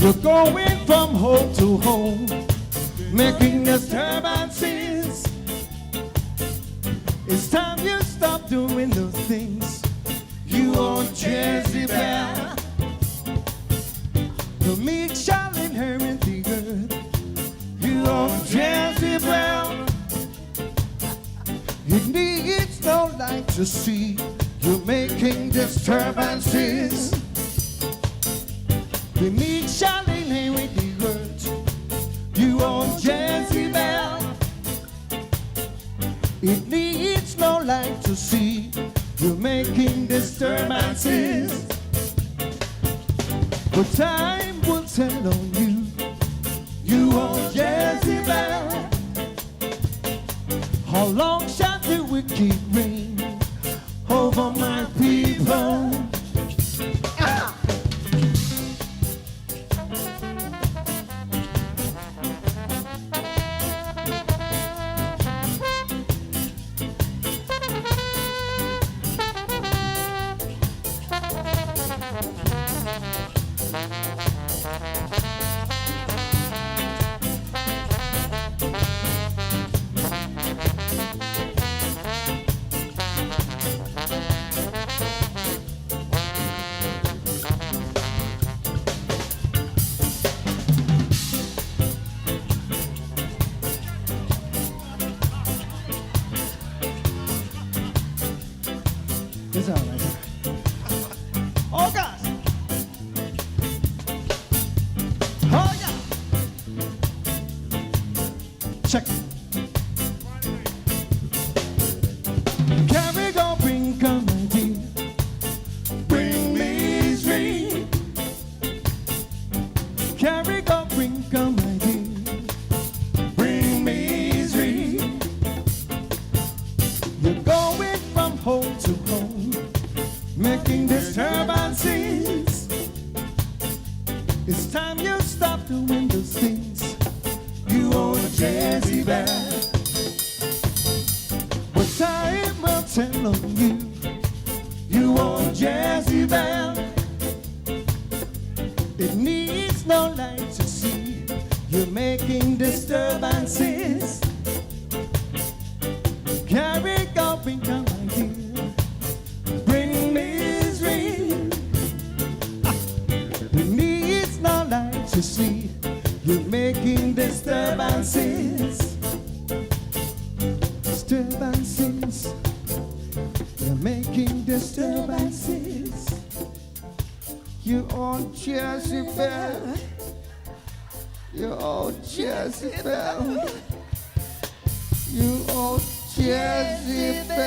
You're going from home to home, making disturbances. It's time you stop doing those things. You old Jezebel. The meek shall inherit the earth. You old Jezebel. It needs no light to see. You're making disturbances. The meek shall inherit the earth. You old Jezebel. It needs no light to see. You're making disturbances. But time will tell on you. You old Jezebel. How long shall the wicked reign over my people? It's all right. Oh, God. Oh, yeah. Check it. Carry go, bring calamity, bring misery. Carry go, bring calamity, bring misery. You're going from home to home, making disturbances. It's time you stop doing those things. You old Jezebel. But time will tell on you. You old Jezebel. It needs no light to see. You're making disturbances. Carry going down my heel. Bring misery. It needs no light to see. You're making disturbances. Disturbances. You're making disturbances. You old Jezebel. You old Jezebel. You old Jezebel.